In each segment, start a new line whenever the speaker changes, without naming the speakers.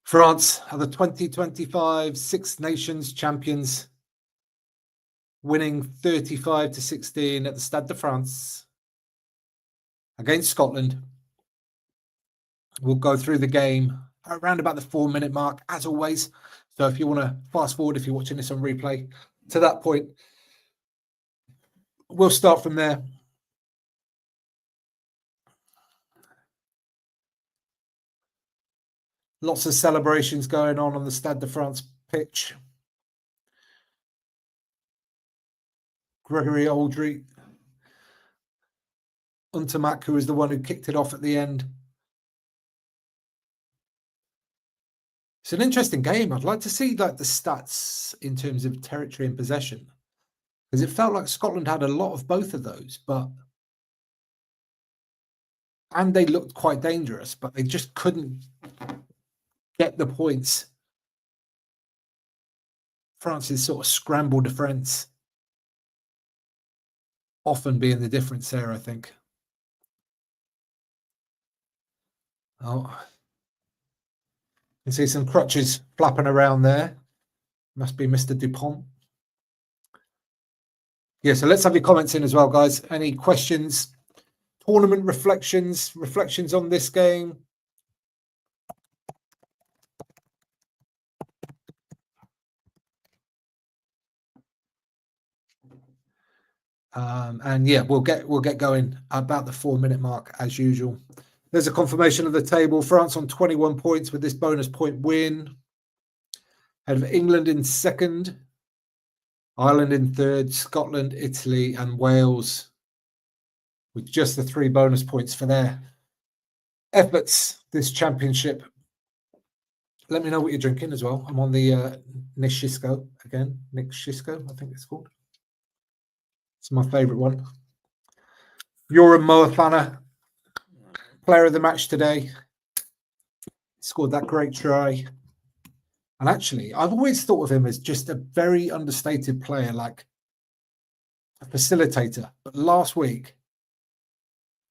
France are the 2025 Six Nations champions, winning 35-16 at the Stade de France against Scotland. We'll go through the game around about the 4-minute mark, as always. So if you want to fast forward, if you're watching this on replay, to that point, we'll start from there. Lots of celebrations going on the Stade de France pitch. Gregory Aldry, Untermack, who was the one who kicked it off at the end. It's an interesting game. I'd like to see the stats in terms of territory and possession, because it felt like Scotland had a lot of both of those, and they looked quite dangerous, but they just couldn't get the points. France's sort of scramble defence often being the difference there, I think. Oh, you can see some crutches flapping around there. Must be Mr. Dupont. Yeah, so let's have your comments in as well, guys. Any questions, tournament reflections on this game? And yeah, we'll get going about the 4-minute mark as usual. There's a confirmation of the table. France on 21 points with this bonus point win. Ahead of England in second, Ireland in third, Scotland, Italy, and Wales with just the 3 bonus points for their efforts this championship. Let me know what you're drinking as well. I'm on the Nishisko again. Nishisko, I think it's called. It's my favourite one. Yoram Moefana, player of the match today. Scored that great try. And actually, I've always thought of him as just a very understated player, like a facilitator. But last week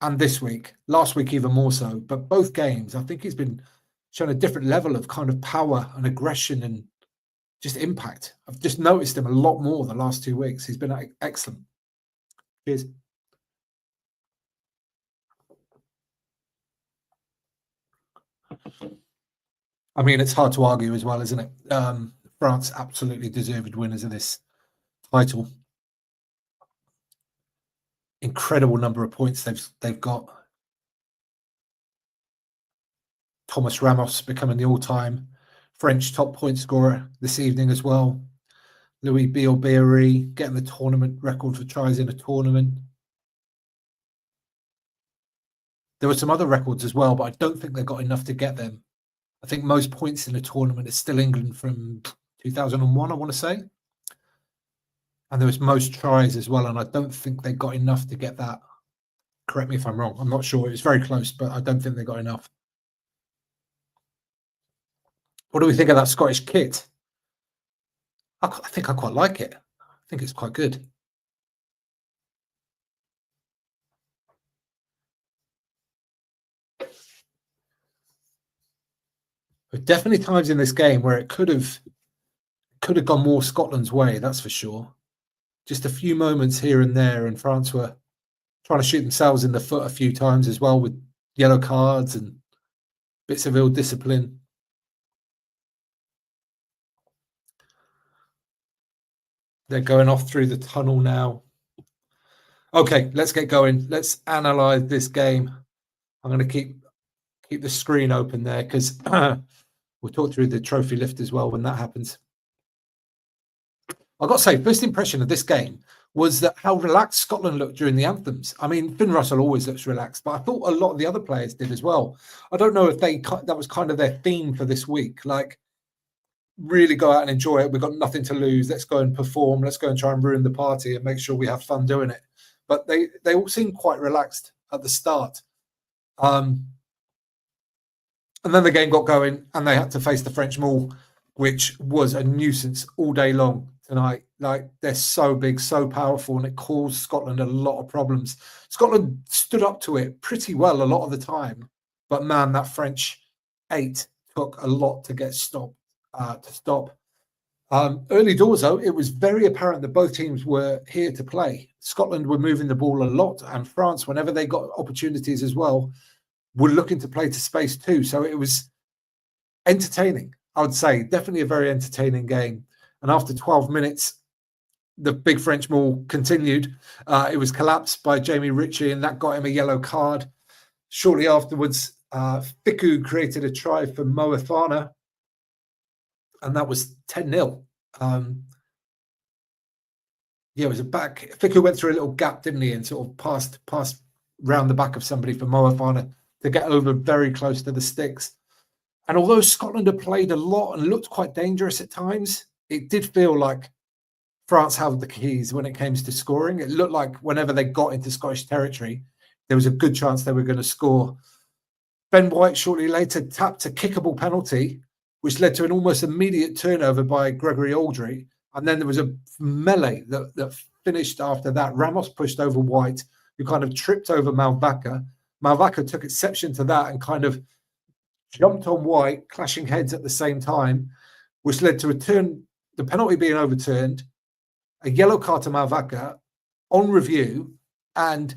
and this week, last week even more so, but both games, I think he's been showing a different level of kind of power and aggression and just impact. I've just noticed him a lot more the last 2 weeks. He's been excellent. Cheers. I mean, it's hard to argue as well, isn't it? France absolutely deserved winners of this title. Incredible number of points they've got. Thomas Ramos becoming the all-time French top point scorer this evening as well. Louis Bielberry getting the tournament record for tries in a tournament. There were some other records as well, but I don't think they got enough to get them. I think most points in a tournament is still England from 2001, I want to say. And there was most tries as well, and I don't think they got enough to get that. Correct me if I'm wrong. I'm not sure. It was very close, but I don't think they got enough. What do we think of that Scottish kit? I think I quite like it. I think it's quite good. But definitely times in this game where it could have gone more Scotland's way, that's for sure. Just a few moments here and there, and France were trying to shoot themselves in the foot a few times as well with yellow cards and bits of ill discipline. They're going off through the tunnel now. Okay, let's get going. Let's analyze this game. I'm going to keep the screen open there because we'll talk through the trophy lift as well when that happens. I've got to say, first impression of this game was that how relaxed Scotland looked during the anthems. I mean, Finn Russell always looks relaxed, but I thought a lot of the other players did as well. I don't know if that was kind of their theme for this week, like really go out and enjoy it. We've got nothing to lose. Let's go and perform. Let's go and try and ruin the party and make sure we have fun doing it. But they all seemed quite relaxed at the start. And then the game got going and they had to face the French maul, which was a nuisance all day long tonight. Like, they're so big, so powerful, and it caused Scotland a lot of problems. Scotland stood up to it pretty well a lot of the time. But man, that French 8 took a lot to get stopped to stop. Early doors, though, it was very apparent that both teams were here to play. Scotland were moving the ball a lot, and France, whenever they got opportunities as well, were looking to play to space too. So it was entertaining, I would say. Definitely a very entertaining game. And after 12 minutes, the big French maul continued. It was collapsed by Jamie Ritchie, and that got him a yellow card. Shortly afterwards, Fiku created a try for Moefana, and that was 10-0. Yeah, it was a back. Fiku went through a little gap, didn't he, and sort of passed round the back of somebody for Moefana to get over very close to the sticks. And although Scotland had played a lot and looked quite dangerous at times, it did feel like France held the keys when it came to scoring. It looked like whenever they got into Scottish territory, there was a good chance they were going to score. Ben White shortly later tapped a kickable penalty, which led to an almost immediate turnover by Gregory Aldry. And then there was a melee that finished after that. Ramos pushed over White, who kind of tripped over Malvaca. Malvaca took exception to that and kind of jumped on White, clashing heads at the same time, which led to the penalty being overturned, a yellow card to Malvaca on review. And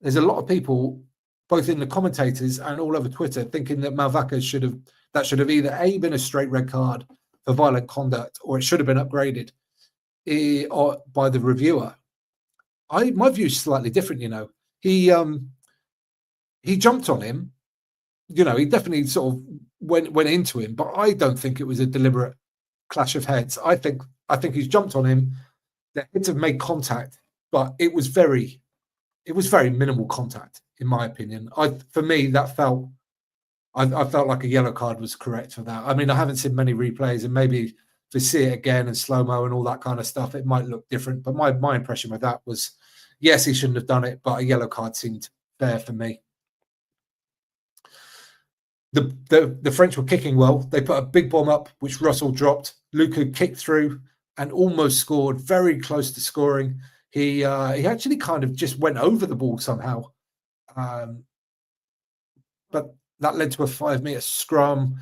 there's a lot of people, both in the commentators and all over Twitter, thinking that Malvaca should have either A, been a straight red card for violent conduct, or it should have been upgraded by the reviewer. My view is slightly different. He jumped on him. He definitely sort of went into him, but I don't think it was a deliberate clash of heads. I think he's jumped on him. The heads have made contact, but it was very minimal contact, in my opinion. For me, that felt. I felt like a yellow card was correct for that. I mean, I haven't seen many replays, and maybe if we see it again and slow-mo and all that kind of stuff, it might look different. But my impression with that was, yes, he shouldn't have done it, but a yellow card seemed fair for me. The French were kicking well. They put a big bomb up, which Russell dropped. Luku kicked through and almost scored, very close to scoring. He actually kind of just went over the ball somehow. But that led to a 5-meter scrum.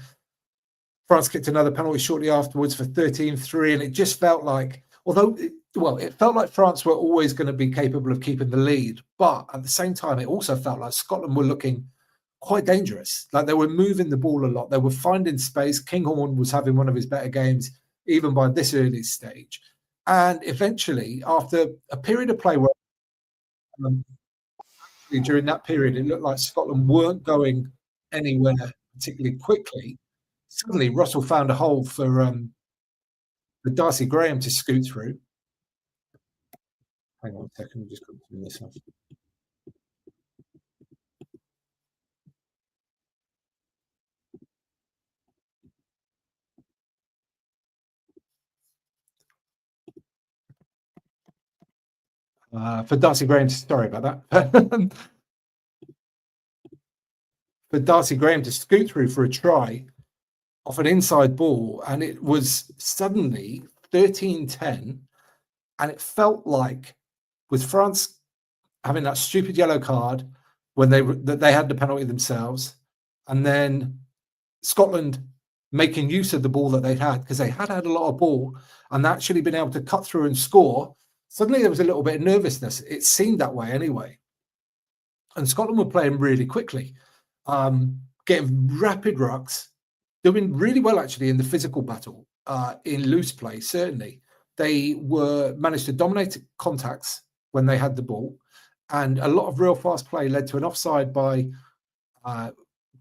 France kicked another penalty shortly afterwards for 13-3, and it just felt like, it felt like France were always going to be capable of keeping the lead, but at the same time, it also felt like Scotland were looking quite dangerous. Like they were moving the ball a lot. They were finding space. Kinghorn was having one of his better games, even by this early stage. And eventually, after a period of play where during that period, it looked like Scotland weren't going anywhere particularly quickly. Suddenly, Russell found a hole for Darcy Graham to scoot through. Hang on a second, just got to do this off. For Darcy Graham, sorry about that. For Darcy Graham to scoot through for a try off an inside ball, and it was suddenly 13-10, and it felt like with France having that stupid yellow card when they had the penalty themselves, and then Scotland making use of the ball that they had, because they had a lot of ball and actually been able to cut through and score. Suddenly there was a little bit of nervousness. It seemed that way anyway. And Scotland were playing really quickly, getting rapid rucks, doing really well actually in the physical battle, in loose play, certainly. They managed to dominate contacts when they had the ball, and a lot of real fast play led to an offside by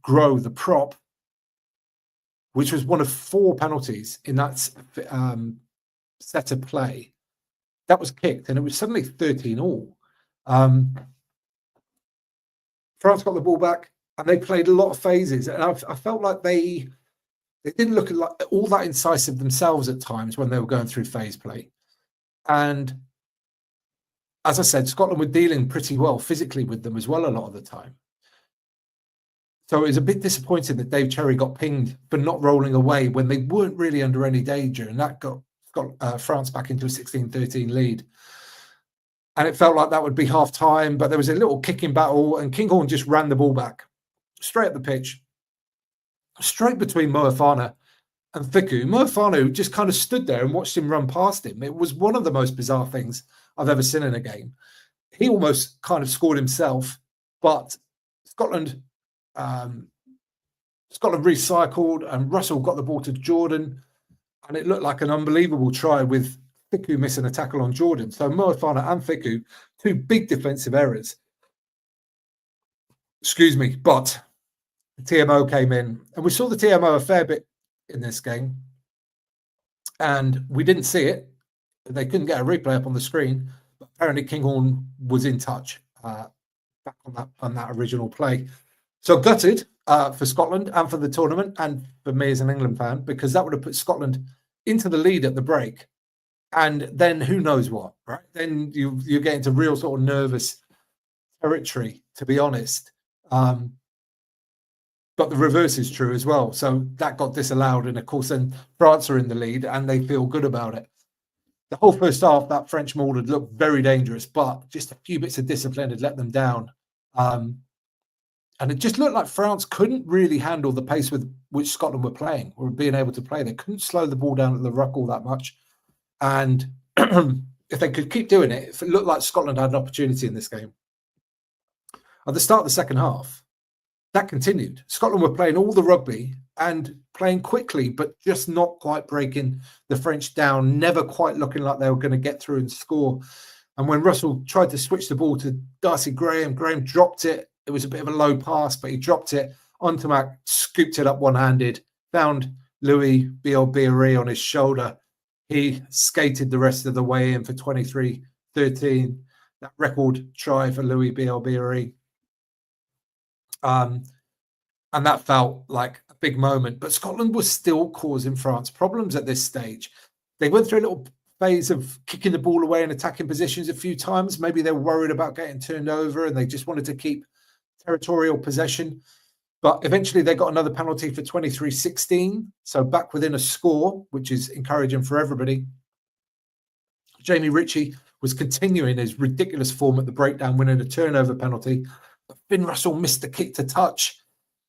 Grow, the prop, which was one of 4 penalties in that set of play. That was kicked, and it was suddenly 13-all. France got the ball back, and they played a lot of phases, and I felt like they didn't look like all that incisive themselves at times when they were going through phase play. And as I said, Scotland were dealing pretty well physically with them as well a lot of the time. So it was a bit disappointing that Dave Cherry got pinged for not rolling away when they weren't really under any danger, and that got France back into a 16-13 lead. And it felt like that would be half time, but there was a little kicking battle, and Kinghorn just ran the ball back straight up the pitch. straight between Moefana and Fiku. Moefana just kind of stood there and watched him run past him. It was one of the most bizarre things I've ever seen in a game. He almost kind of scored himself, but Scotland recycled and Russell got the ball to Jordan, and it looked like an unbelievable try with Fiku missing a tackle on Jordan. So Moefana and Fiku, two big defensive errors. Excuse me, but the TMO came in, and we saw the TMO a fair bit in this game, and we didn't see it. They couldn't get a replay up on the screen, but apparently Kinghorn was in touch back on that original play. So gutted for Scotland and for the tournament and for me as an England fan, because that would have put Scotland into the lead at the break. And then who knows what, right? Then you get into real sort of nervous territory, to be honest. But the reverse is true as well. So that got disallowed. And of course, then France are in the lead and they feel good about it. The whole first half, that French maul had looked very dangerous, but just a few bits of discipline had let them down. And it just looked like France couldn't really handle the pace with which Scotland were playing or being able to play. They couldn't slow the ball down at the ruck all that much. And if they could keep doing it, if it looked like Scotland had an opportunity in this game. At the start of the second half, that continued. Scotland were playing all the rugby and playing quickly, but just not quite breaking the French down, never quite looking like they were going to get through and score. And when Russell tried to switch the ball to Darcy Graham, Graham dropped it. It was a bit of a low pass, but he dropped it. Ontomac scooped it up one-handed, found Louis Bielbiere on his shoulder. He skated the rest of the way in for 23-13. That record try for Louis Bielbiere. And that felt like a big moment. But Scotland was still causing France problems at this stage. They went through a little phase of kicking the ball away and attacking positions a few times. Maybe they were worried about getting turned over and they just wanted to keep territorial possession. But eventually they got another penalty for 23-16. So back within a score, which is encouraging for everybody. Jamie Ritchie was continuing his ridiculous form at the breakdown, winning a turnover penalty. But Finn Russell missed the kick to touch.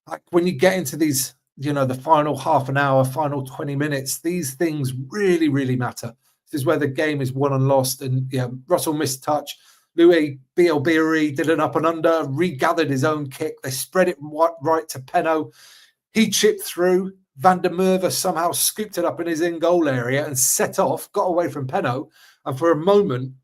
Like when you get into these, the final half an hour, final 20 minutes, these things really, really matter. This is where the game is won and lost. And Russell missed touch. Louis Bielbiere did an up and under, regathered his own kick. They spread it right to Penno. He chipped through. Van der Merwe somehow scooped it up in his in-goal area and set off, got away from Penno. And for a moment,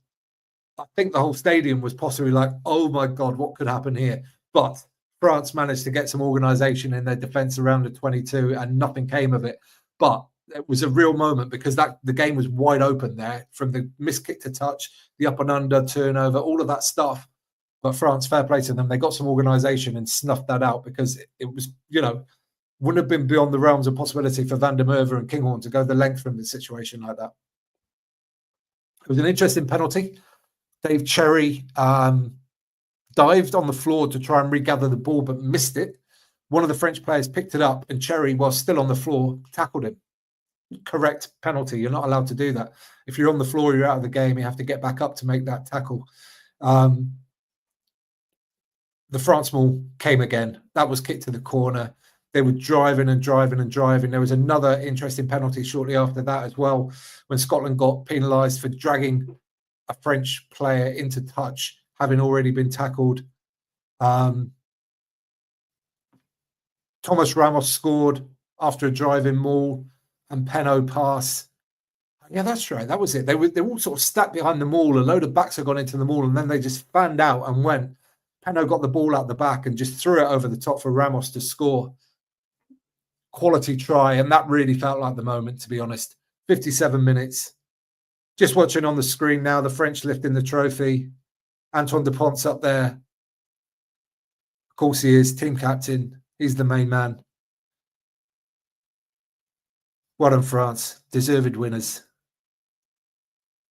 I think the whole stadium was possibly like, oh my God, what could happen here? But France managed to get some organisation in their defence around the 22 and nothing came of it. But it was a real moment because the game was wide open there from the missed kick to touch, the up and under, turnover, all of that stuff. But France, fair play to them. They got some organisation and snuffed that out because it was, wouldn't have been beyond the realms of possibility for Van der Merwe and Kinghorn to go the length from the situation like that. It was an interesting penalty. Dave Cherry dived on the floor to try and regather the ball, but missed it. One of the French players picked it up, and Cherry, while still on the floor, tackled him. Correct penalty. You're not allowed to do that. If you're on the floor, you're out of the game. You have to get back up to make that tackle. The France maul came again. That was kicked to the corner. They were driving and driving and driving. There was another interesting penalty shortly after that as well, when Scotland got penalised for dragging a French player into touch, having already been tackled. Thomas Ramos scored after a driving maul and Penno pass. Yeah, that's right. That was it. They were all sort of stacked behind the maul. A load of backs had gone into the maul, and then they just fanned out and went. Penno got the ball out the back and just threw it over the top for Ramos to score. Quality try, and that really felt like the moment, to be honest. 57 minutes. Just watching on the screen now, the French lifting the trophy. Antoine Dupont's up there. Of course he is, team captain. He's the main man. Well done, France. Deserved winners.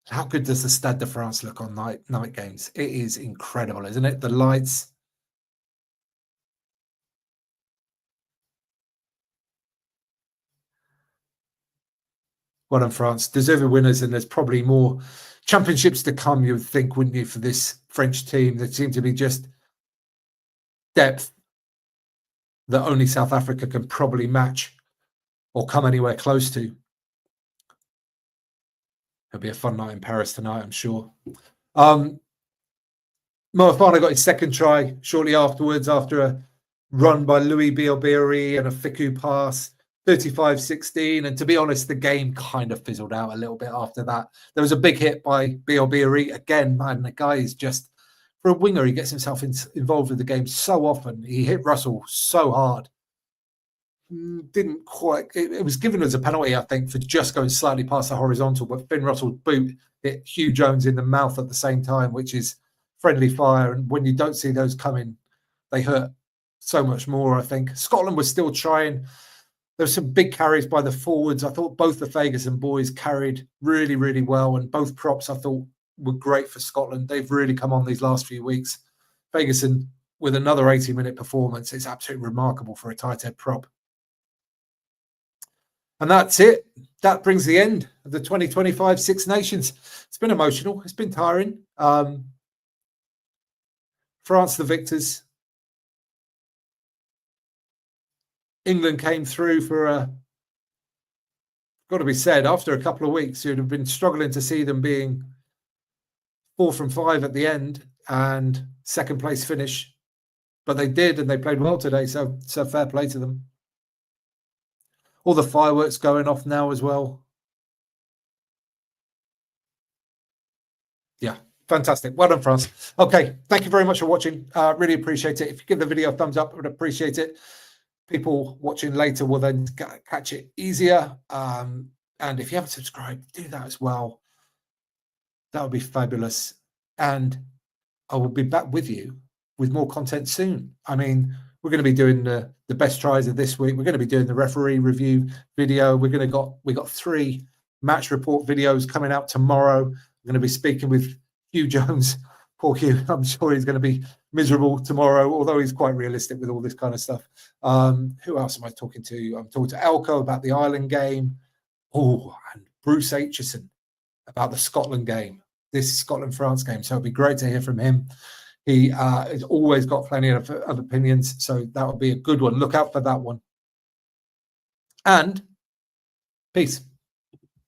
How good does the Stade de France look on night games? It is incredible, isn't it? The lights. Well done, France. Deserved winners, and there's probably more championships to come, you would think, wouldn't you, for this French team? There seem to be just depth that only South Africa can probably match or come anywhere close to. It'll be a fun night in Paris tonight, I'm sure. Moefana got his second try shortly afterwards after a run by Louis Bielbieri and a Fiku pass, 35-16. And to be honest, the game kind of fizzled out a little bit after that. There was a big hit by Bielbieri. Again, man, the guy is just, for a winger, he gets himself involved with the game so often. He hit Russell so hard. Didn't quite, it was given as a penalty, I think, for just going slightly past the horizontal, but Finn Russell's boot hit Hugh Jones in the mouth at the same time, which is friendly fire. And when you don't see those coming, they hurt so much more, I think. Scotland was still trying. There were some big carries by the forwards. I thought both the Ferguson boys carried really, really well, and both props I thought were great for Scotland. They've really come on these last few weeks. Ferguson with another 80-minute performance. It's absolutely remarkable for a tight head prop. And that's it. That brings the end of the 2025 Six Nations. It's been emotional. It's been tiring. France, the victors. England came through for got to be said, after a couple of weeks, you'd have been struggling to see them being 4 from 5 at the end and second place finish. But they did, and they played well today, so fair play to them. All the fireworks going off now as well. Yeah, fantastic. Well done, France. Okay, thank you very much for watching. Really appreciate it. If you give the video a thumbs up, I would appreciate it. People watching later will then catch it easier. And if you haven't subscribed, do that as well. That would be fabulous. And I will be back with you with more content soon. I mean, we're going to be doing the best tries of this week. We're going to be doing the referee review video. We got 3 match report videos coming out tomorrow. I'm going to be speaking with Hugh Jones. Poor Hugh. I'm sure he's going to be miserable tomorrow, although he's quite realistic with all this kind of stuff. Who else am I talking to? I'm talking to Elko about the Ireland game. Oh, and Bruce Aitchison about the Scotland game, this Scotland-France game. So it'd be great to hear from him. He has always got plenty of opinions, so that would be a good one. Look out for that one. And peace.